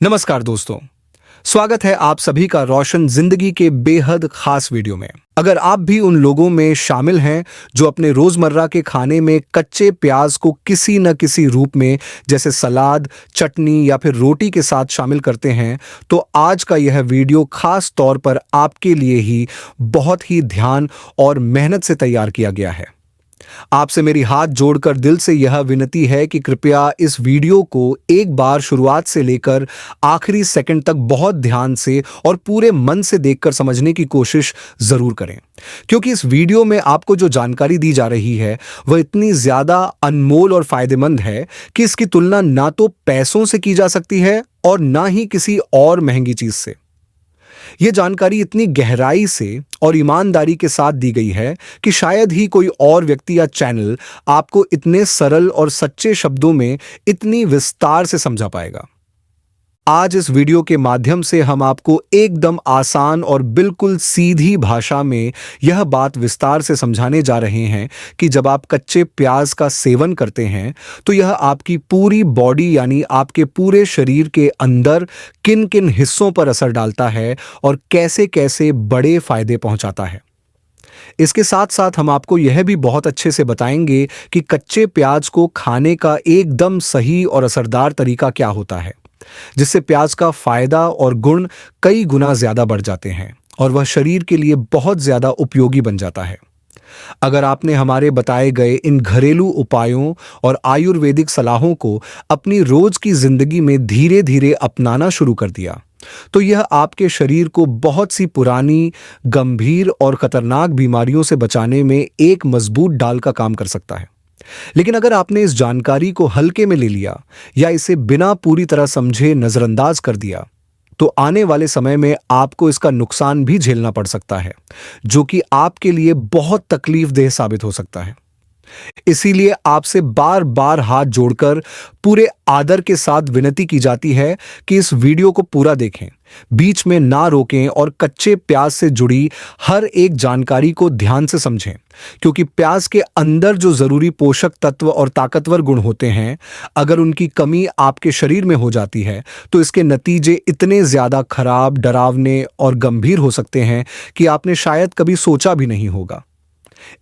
नमस्कार दोस्तों, स्वागत है आप सभी का रोशन जिंदगी के बेहद खास वीडियो में। अगर आप भी उन लोगों में शामिल हैं जो अपने रोजमर्रा के खाने में कच्चे प्याज को किसी न किसी रूप में जैसे सलाद, चटनी या फिर रोटी के साथ शामिल करते हैं, तो आज का यह वीडियो खास तौर पर आपके लिए ही बहुत ही ध्यान और मेहनत से तैयार किया गया है। आपसे मेरी हाथ जोड़कर दिल से यह विनती है कि कृपया इस वीडियो को एक बार शुरुआत से लेकर आखिरी सेकंड तक बहुत ध्यान से और पूरे मन से देखकर समझने की कोशिश जरूर करें, क्योंकि इस वीडियो में आपको जो जानकारी दी जा रही है वह इतनी ज्यादा अनमोल और फायदेमंद है कि इसकी तुलना ना तो पैसों से की जा सकती है और ना ही किसी और महंगी चीज से। यह जानकारी इतनी गहराई से और ईमानदारी के साथ दी गई है कि शायद ही कोई और व्यक्ति या चैनल आपको इतने सरल और सच्चे शब्दों में इतनी विस्तार से समझा पाएगा। आज इस वीडियो के माध्यम से हम आपको एकदम आसान और बिल्कुल सीधी भाषा में यह बात विस्तार से समझाने जा रहे हैं कि जब आप कच्चे प्याज का सेवन करते हैं तो यह आपकी पूरी बॉडी यानी आपके पूरे शरीर के अंदर किन किन हिस्सों पर असर डालता है और कैसे कैसे बड़े फायदे पहुंचाता है। इसके साथ साथ हम आपको यह भी बहुत अच्छे से बताएंगे कि कच्चे प्याज को खाने का एकदम सही और असरदार तरीका क्या होता है, जिससे प्याज का फायदा और गुण कई गुना ज्यादा बढ़ जाते हैं और वह शरीर के लिए बहुत ज्यादा उपयोगी बन जाता है। अगर आपने हमारे बताए गए इन घरेलू उपायों और आयुर्वेदिक सलाहों को अपनी रोज की जिंदगी में धीरे धीरे अपनाना शुरू कर दिया, तो यह आपके शरीर को बहुत सी पुरानी, गंभीर और खतरनाक बीमारियों से बचाने में एक मजबूत ढाल का काम कर सकता है। लेकिन अगर आपने इस जानकारी को हल्के में ले लिया या इसे बिना पूरी तरह समझे नजरअंदाज कर दिया, तो आने वाले समय में आपको इसका नुकसान भी झेलना पड़ सकता है, जो कि आपके लिए बहुत तकलीफदेह साबित हो सकता है। इसीलिए आपसे बार बार हाथ जोड़कर पूरे आदर के साथ विनती की जाती है कि इस वीडियो को पूरा देखें, बीच में ना रोकें और कच्चे प्याज से जुड़ी हर एक जानकारी को ध्यान से समझें, क्योंकि प्याज के अंदर जो जरूरी पोषक तत्व और ताकतवर गुण होते हैं, अगर उनकी कमी आपके शरीर में हो जाती है तो इसके नतीजे इतने ज्यादा खराब, डरावने और गंभीर हो सकते हैं कि आपने शायद कभी सोचा भी नहीं होगा।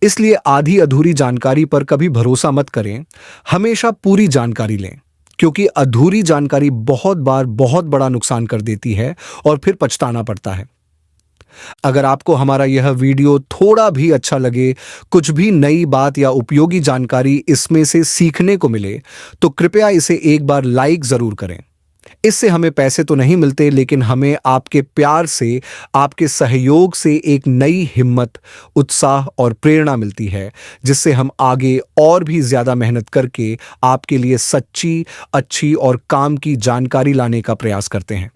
इसलिए आधी अधूरी जानकारी पर कभी भरोसा मत करें, हमेशा पूरी जानकारी लें, क्योंकि अधूरी जानकारी बहुत बार बहुत बड़ा नुकसान कर देती है और फिर पछताना पड़ता है। अगर आपको हमारा यह वीडियो थोड़ा भी अच्छा लगे, कुछ भी नई बात या उपयोगी जानकारी इसमें से सीखने को मिले, तो कृपया इसे एक बार लाइक जरूर करें। इससे हमें पैसे तो नहीं मिलते, लेकिन हमें आपके प्यार से, आपके सहयोग से एक नई हिम्मत, उत्साह और प्रेरणा मिलती है, जिससे हम आगे और भी ज्यादा मेहनत करके आपके लिए सच्ची, अच्छी और काम की जानकारी लाने का प्रयास करते हैं।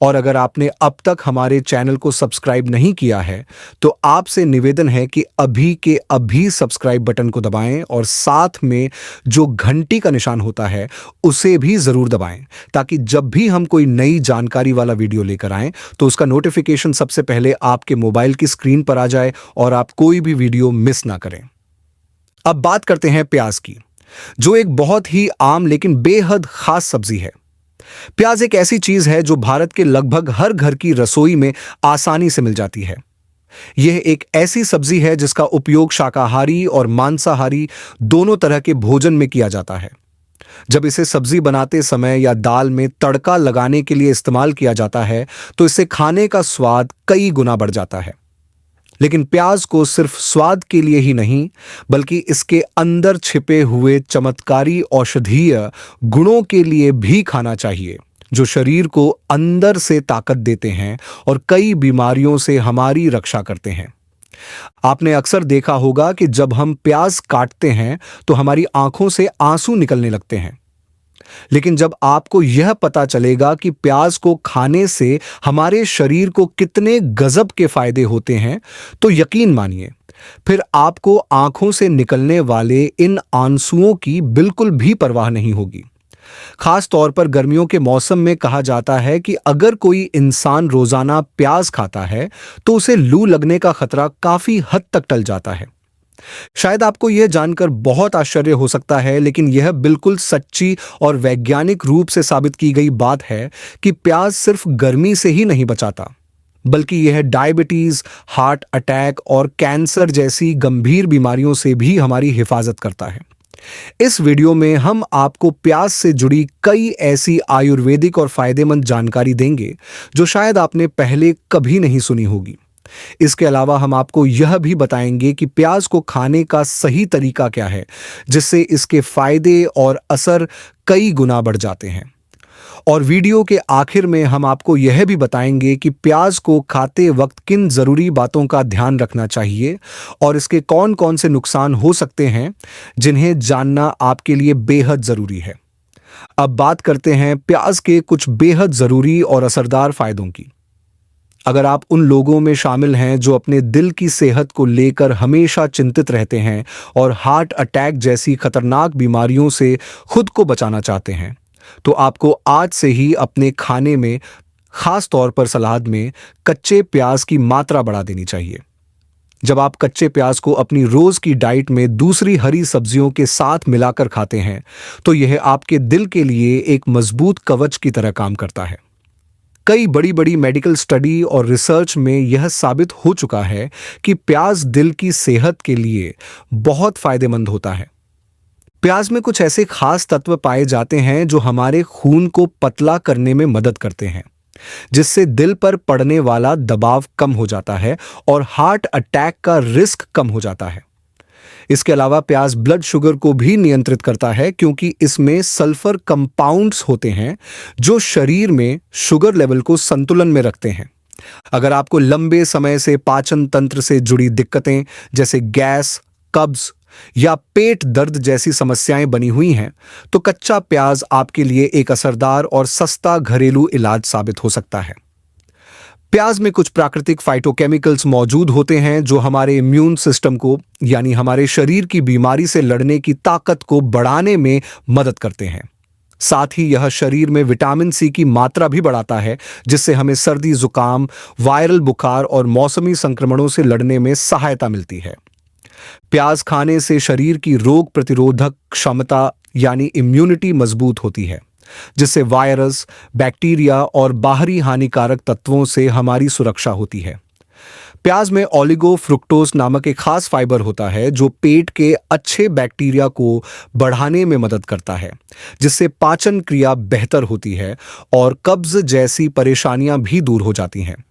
और अगर आपने अब तक हमारे चैनल को सब्सक्राइब नहीं किया है, तो आपसे निवेदन है कि अभी के अभी सब्सक्राइब बटन को दबाएं और साथ में जो घंटी का निशान होता है उसे भी जरूर दबाएं, ताकि जब भी हम कोई नई जानकारी वाला वीडियो लेकर आएं तो उसका नोटिफिकेशन सबसे पहले आपके मोबाइल की स्क्रीन पर आ जाए और आप कोई भी वीडियो मिस ना करें। अब बात करते हैं प्याज की, जो एक बहुत ही आम लेकिन बेहद खास सब्जी है। प्याज एक ऐसी चीज है जो भारत के लगभग हर घर की रसोई में आसानी से मिल जाती है। यह एक ऐसी सब्जी है जिसका उपयोग शाकाहारी और मांसाहारी दोनों तरह के भोजन में किया जाता है। जब इसे सब्जी बनाते समय या दाल में तड़का लगाने के लिए इस्तेमाल किया जाता है तो इससे खाने का स्वाद कई गुना बढ़ जाता है। लेकिन प्याज को सिर्फ स्वाद के लिए ही नहीं, बल्कि इसके अंदर छिपे हुए चमत्कारी औषधीय गुणों के लिए भी खाना चाहिए, जो शरीर को अंदर से ताकत देते हैं और कई बीमारियों से हमारी रक्षा करते हैं। आपने अक्सर देखा होगा कि जब हम प्याज काटते हैं तो हमारी आंखों से आंसू निकलने लगते हैं। लेकिन जब आपको यह पता चलेगा कि प्याज को खाने से हमारे शरीर को कितने गजब के फायदे होते हैं, तो यकीन मानिए, फिर आपको आंखों से निकलने वाले इन आंसुओं की बिल्कुल भी परवाह नहीं होगी। खास तौर पर गर्मियों के मौसम में कहा जाता है कि अगर कोई इंसान रोजाना प्याज खाता है तो उसे लू लगने का खतरा काफी हद तक टल जाता है। शायद आपको यह जानकर बहुत आश्चर्य हो सकता है, लेकिन यह बिल्कुल सच्ची और वैज्ञानिक रूप से साबित की गई बात है कि प्याज सिर्फ गर्मी से ही नहीं बचाता, बल्कि यह डायबिटीज, हार्ट अटैक और कैंसर जैसी गंभीर बीमारियों से भी हमारी हिफाजत करता है। इस वीडियो में हम आपको प्याज से जुड़ी कई ऐसी आयुर्वेदिक और फायदेमंद जानकारी देंगे जो शायद आपने पहले कभी नहीं सुनी होगी। इसके अलावा हम आपको यह भी बताएंगे कि प्याज को खाने का सही तरीका क्या है, जिससे इसके फायदे और असर कई गुना बढ़ जाते हैं। और वीडियो के आखिर में हम आपको यह भी बताएंगे कि प्याज को खाते वक्त किन जरूरी बातों का ध्यान रखना चाहिए और इसके कौन कौन से नुकसान हो सकते हैं, जिन्हें जानना आपके लिए बेहद जरूरी है। अब बात करते हैं प्याज के कुछ बेहद जरूरी और असरदार फायदों की। अगर आप उन लोगों में शामिल हैं जो अपने दिल की सेहत को लेकर हमेशा चिंतित रहते हैं और हार्ट अटैक जैसी खतरनाक बीमारियों से खुद को बचाना चाहते हैं, तो आपको आज से ही अपने खाने में, खास तौर पर सलाद में, कच्चे प्याज की मात्रा बढ़ा देनी चाहिए। जब आप कच्चे प्याज को अपनी रोज की डाइट में दूसरी हरी सब्जियों के साथ मिलाकर खाते हैं, तो यह आपके दिल के लिए एक मजबूत कवच की तरह काम करता है। कई बड़ी बड़ी मेडिकल स्टडी और रिसर्च में यह साबित हो चुका है कि प्याज दिल की सेहत के लिए बहुत फायदेमंद होता है। प्याज में कुछ ऐसे खास तत्व पाए जाते हैं जो हमारे खून को पतला करने में मदद करते हैं, जिससे दिल पर पड़ने वाला दबाव कम हो जाता है और हार्ट अटैक का रिस्क कम हो जाता है। इसके अलावा प्याज ब्लड शुगर को भी नियंत्रित करता है, क्योंकि इसमें सल्फर कंपाउंड्स होते हैं जो शरीर में शुगर लेवल को संतुलन में रखते हैं। अगर आपको लंबे समय से पाचन तंत्र से जुड़ी दिक्कतें जैसे गैस, कब्ज या पेट दर्द जैसी समस्याएं बनी हुई हैं, तो कच्चा प्याज आपके लिए एक असरदार और सस्ता घरेलू इलाज साबित हो सकता है। प्याज में कुछ प्राकृतिक फाइटोकेमिकल्स मौजूद होते हैं जो हमारे इम्यून सिस्टम को, यानी हमारे शरीर की बीमारी से लड़ने की ताकत को बढ़ाने में मदद करते हैं। साथ ही यह शरीर में विटामिन सी की मात्रा भी बढ़ाता है, जिससे हमें सर्दी, जुकाम, वायरल बुखार और मौसमी संक्रमणों से लड़ने में सहायता मिलती है। प्याज खाने से शरीर की रोग प्रतिरोधक क्षमता यानी इम्यूनिटी मजबूत होती है, जिससे वायरस, बैक्टीरिया और बाहरी हानिकारक तत्वों से हमारी सुरक्षा होती है। प्याज में ओलिगो फ्रुक्टोज नामक एक खास फाइबर होता है जो पेट के अच्छे बैक्टीरिया को बढ़ाने में मदद करता है, जिससे पाचन क्रिया बेहतर होती है और कब्ज जैसी परेशानियां भी दूर हो जाती हैं।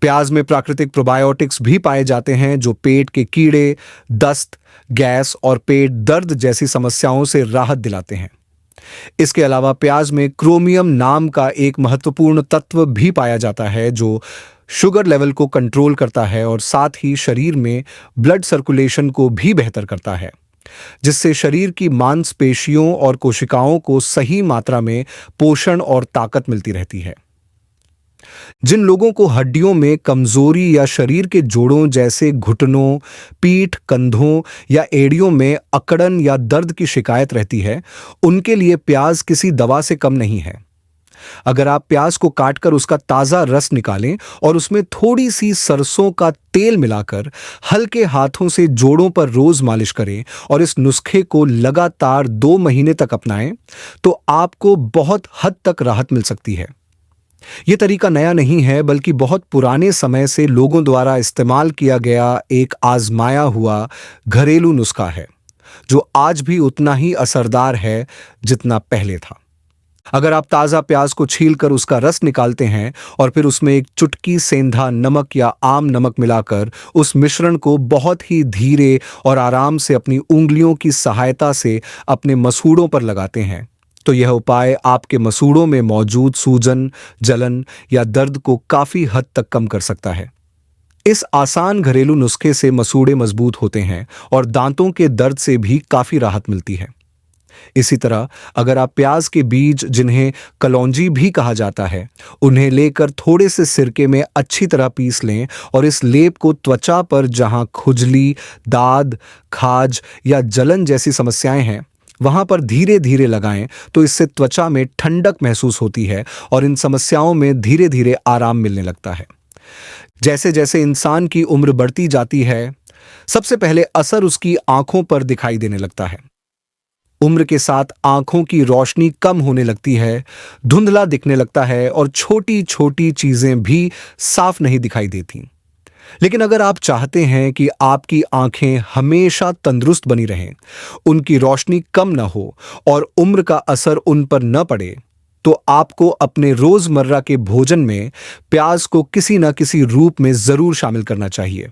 प्याज में प्राकृतिक प्रोबायोटिक्स भी पाए जाते हैं जो पेट के कीड़े, दस्त, गैस और पेट दर्द जैसी समस्याओं से राहत दिलाते हैं। इसके अलावा प्याज में क्रोमियम नाम का एक महत्वपूर्ण तत्व भी पाया जाता है जो शुगर लेवल को कंट्रोल करता है और साथ ही शरीर में ब्लड सर्कुलेशन को भी बेहतर करता है, जिससे शरीर की मांसपेशियों और कोशिकाओं को सही मात्रा में पोषण और ताकत मिलती रहती है। जिन लोगों को हड्डियों में कमजोरी या शरीर के जोड़ों जैसे घुटनों, पीठ, कंधों या एड़ियों में अकड़न या दर्द की शिकायत रहती है, उनके लिए प्याज किसी दवा से कम नहीं है। अगर आप प्याज को काटकर उसका ताजा रस निकालें और उसमें थोड़ी सी सरसों का तेल मिलाकर हल्के हाथों से जोड़ों पर रोज मालिश करें और इस नुस्खे को लगातार 2 महीने तक अपनाएं, तो आपको बहुत हद तक राहत मिल सकती है। यह तरीका नया नहीं है, बल्कि बहुत पुराने समय से लोगों द्वारा इस्तेमाल किया गया एक आजमाया हुआ घरेलू नुस्खा है, जो आज भी उतना ही असरदार है जितना पहले था। अगर आप ताज़ा प्याज को छीलकर उसका रस निकालते हैं और फिर उसमें एक चुटकी सेंधा नमक या आम नमक मिलाकर उस मिश्रण को बहुत ही धीरे और आराम से अपनी उंगलियों की सहायता से अपने मसूड़ों पर लगाते हैं, तो यह उपाय आपके मसूड़ों में मौजूद सूजन, जलन या दर्द को काफी हद तक कम कर सकता है। इस आसान घरेलू नुस्खे से मसूड़े मजबूत होते हैं और दांतों के दर्द से भी काफी राहत मिलती है। इसी तरह अगर आप प्याज के बीज, जिन्हें कलौंजी भी कहा जाता है, उन्हें लेकर थोड़े से सिरके में अच्छी तरह पीस लें और इस लेप को त्वचा पर जहां खुजली, दाद, खाज या जलन जैसी समस्याएं हैं, वहां पर धीरे धीरे लगाएं, तो इससे त्वचा में ठंडक महसूस होती है और इन समस्याओं में धीरे धीरे आराम मिलने लगता है। जैसे जैसे इंसान की उम्र बढ़ती जाती है, सबसे पहले असर उसकी आंखों पर दिखाई देने लगता है। उम्र के साथ आंखों की रोशनी कम होने लगती है, धुंधला दिखने लगता है और छोटी छोटी चीजें भी साफ नहीं दिखाई देती। लेकिन अगर आप चाहते हैं कि आपकी आंखें हमेशा तंदुरुस्त बनी रहें, उनकी रोशनी कम न हो और उम्र का असर उन पर न पड़े, तो आपको अपने रोजमर्रा के भोजन में प्याज को किसी न किसी रूप में जरूर शामिल करना चाहिए।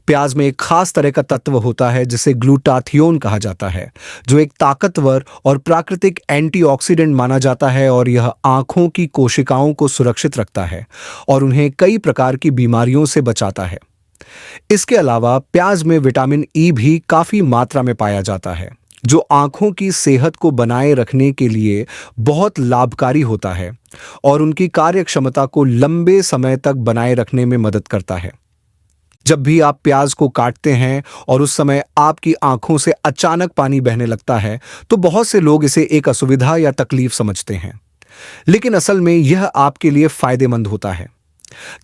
प्याज में एक खास तरह का तत्व होता है जिसे ग्लूटाथियोन कहा जाता है, जो एक ताकतवर और प्राकृतिक एंटीऑक्सीडेंट माना जाता है और यह आंखों की कोशिकाओं को सुरक्षित रखता है और उन्हें कई प्रकार की बीमारियों से बचाता है। इसके अलावा प्याज में विटामिन ई भी काफी मात्रा में पाया जाता है, जो आंखों की सेहत को बनाए रखने के लिए बहुत लाभकारी होता है और उनकी कार्यक्षमता को लंबे समय तक बनाए रखने में मदद करता है। जब भी आप प्याज को काटते हैं और उस समय आपकी आंखों से अचानक पानी बहने लगता है, तो बहुत से लोग इसे एक असुविधा या तकलीफ समझते हैं, लेकिन असल में यह आपके लिए फायदेमंद होता है।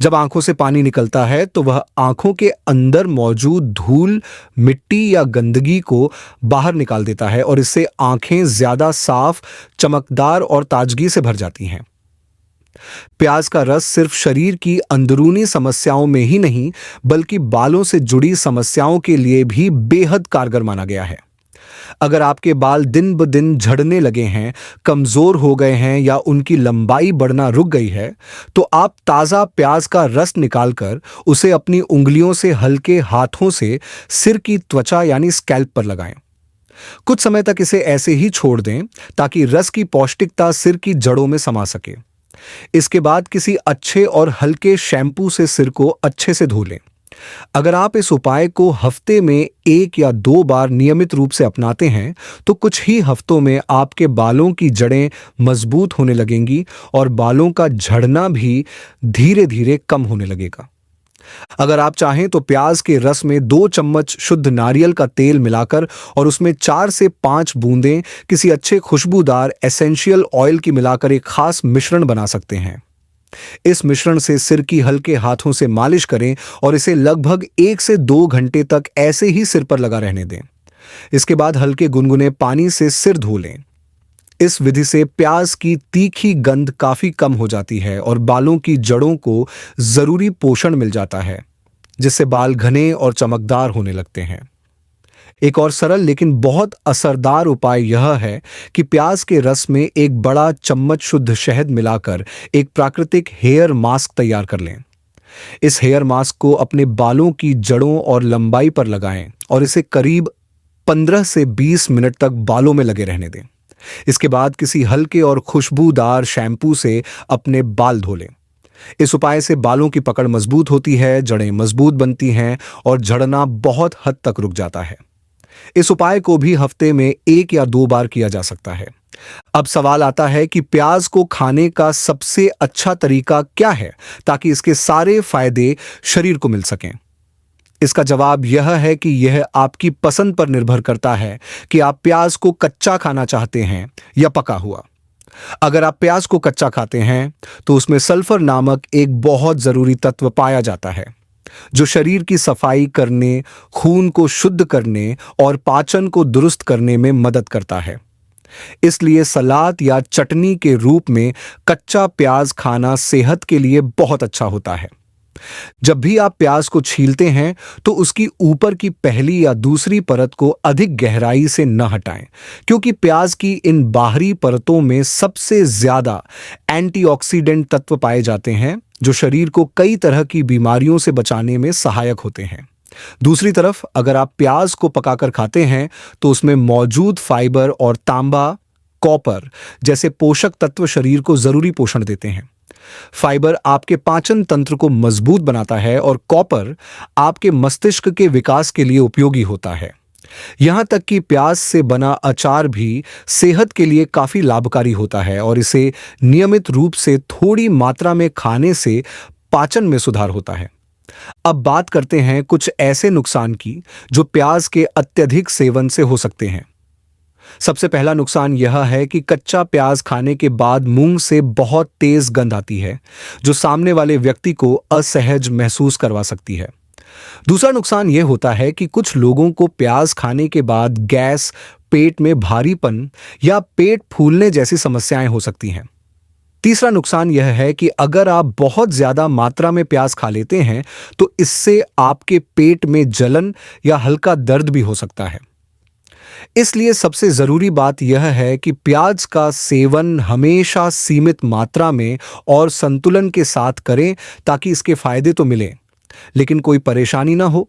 जब आंखों से पानी निकलता है तो वह आंखों के अंदर मौजूद धूल, मिट्टी या गंदगी को बाहर निकाल देता है और इससे आंखें ज्यादा साफ, चमकदार और ताजगी से भर जाती हैं। प्याज का रस सिर्फ शरीर की अंदरूनी समस्याओं में ही नहीं, बल्कि बालों से जुड़ी समस्याओं के लिए भी बेहद कारगर माना गया है। अगर आपके बाल दिन ब दिन झड़ने लगे हैं, कमजोर हो गए हैं या उनकी लंबाई बढ़ना रुक गई है, तो आप ताजा प्याज का रस निकालकर उसे अपनी उंगलियों से हल्के हाथों से सिर की त्वचा यानी स्कैल्प पर लगाएं। कुछ समय तक इसे ऐसे ही छोड़ दें ताकि रस की पौष्टिकता सिर की जड़ों में समा सके। इसके बाद किसी अच्छे और हल्के शैम्पू से सिर को अच्छे से धो लें। अगर आप इस उपाय को हफ्ते में 1 या 2 बार नियमित रूप से अपनाते हैं, तो कुछ ही हफ्तों में आपके बालों की जड़ें मजबूत होने लगेंगी और बालों का झड़ना भी धीरे धीरे कम होने लगेगा। अगर आप चाहें तो प्याज के रस में 2 चम्मच शुद्ध नारियल का तेल मिलाकर और उसमें 4 से 5 बूंदें किसी अच्छे खुशबूदार एसेंशियल ऑयल की मिलाकर एक खास मिश्रण बना सकते हैं। इस मिश्रण से सिर की हल्के हाथों से मालिश करें और इसे लगभग 1 से 2 घंटे तक ऐसे ही सिर पर लगा रहने दें। इसके बाद हल्के गुनगुने पानी से सिर धो लें। इस विधि से प्याज की तीखी गंध काफी कम हो जाती है और बालों की जड़ों को जरूरी पोषण मिल जाता है, जिससे बाल घने और चमकदार होने लगते हैं। एक और सरल लेकिन बहुत असरदार उपाय यह है कि प्याज के रस में 1 बड़ा चम्मच शुद्ध शहद मिलाकर एक प्राकृतिक हेयर मास्क तैयार कर लें। इस हेयर मास्क को अपने बालों की जड़ों और लंबाई पर लगाएं और इसे करीब 15 से 20 मिनट तक बालों में लगे रहने दें। इसके बाद किसी हल्के और खुशबूदार शैम्पू से अपने बाल धो लें। इस उपाय से बालों की पकड़ मजबूत होती है, जड़ें मजबूत बनती हैं और झड़ना बहुत हद तक रुक जाता है। इस उपाय को भी हफ्ते में 1 या 2 बार किया जा सकता है। अब सवाल आता है कि प्याज को खाने का सबसे अच्छा तरीका क्या है ताकि इसके सारे फायदे शरीर को मिल सकें। इसका जवाब यह है कि यह आपकी पसंद पर निर्भर करता है कि आप प्याज को कच्चा खाना चाहते हैं या पका हुआ। अगर आप प्याज को कच्चा खाते हैं तो उसमें सल्फर नामक एक बहुत जरूरी तत्व पाया जाता है, जो शरीर की सफाई करने, खून को शुद्ध करने और पाचन को दुरुस्त करने में मदद करता है। इसलिए सलाद या चटनी के रूप में कच्चा प्याज खाना सेहत के लिए बहुत अच्छा होता है। जब भी आप प्याज को छीलते हैं तो उसकी ऊपर की पहली या दूसरी परत को अधिक गहराई से न हटाएं, क्योंकि प्याज की इन बाहरी परतों में सबसे ज्यादा एंटीऑक्सीडेंट तत्व पाए जाते हैं, जो शरीर को कई तरह की बीमारियों से बचाने में सहायक होते हैं। दूसरी तरफ अगर आप प्याज को पकाकर खाते हैं तो उसमें मौजूद फाइबर और तांबा, कॉपर जैसे पोषक तत्व शरीर को जरूरी पोषण देते हैं। फाइबर आपके पाचन तंत्र को मजबूत बनाता है और कॉपर आपके मस्तिष्क के विकास के लिए उपयोगी होता है। यहां तक कि प्याज से बना अचार भी सेहत के लिए काफी लाभकारी होता है और इसे नियमित रूप से थोड़ी मात्रा में खाने से पाचन में सुधार होता है। अब बात करते हैं कुछ ऐसे नुकसान की जो प्याज के अत्यधिक सेवन से हो सकते हैं। सबसे पहला नुकसान यह है कि कच्चा प्याज खाने के बाद मुंह से बहुत तेज गंध आती है, जो सामने वाले व्यक्ति को असहज महसूस करवा सकती है। दूसरा नुकसान यह होता है कि कुछ लोगों को प्याज खाने के बाद गैस, पेट में भारीपन या पेट फूलने जैसी समस्याएं हो सकती हैं। तीसरा नुकसान यह है कि अगर आप बहुत ज्यादा मात्रा में प्याज खा लेते हैं तो इससे आपके पेट में जलन या हल्का दर्द भी हो सकता है। इसलिए सबसे जरूरी बात यह है कि प्याज का सेवन हमेशा सीमित मात्रा में और संतुलन के साथ करें ताकि इसके फायदे तो मिलें, लेकिन कोई परेशानी ना हो।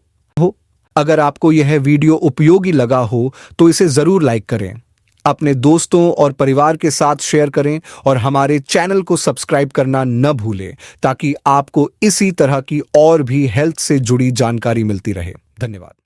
अगर आपको यह वीडियो उपयोगी लगा हो तो इसे जरूर लाइक करें, अपने दोस्तों और परिवार के साथ शेयर करें और हमारे चैनल को सब्सक्राइब करना न भूलें ताकि आपको इसी तरह की और भी हेल्थ से जुड़ी जानकारी मिलती रहे। धन्यवाद।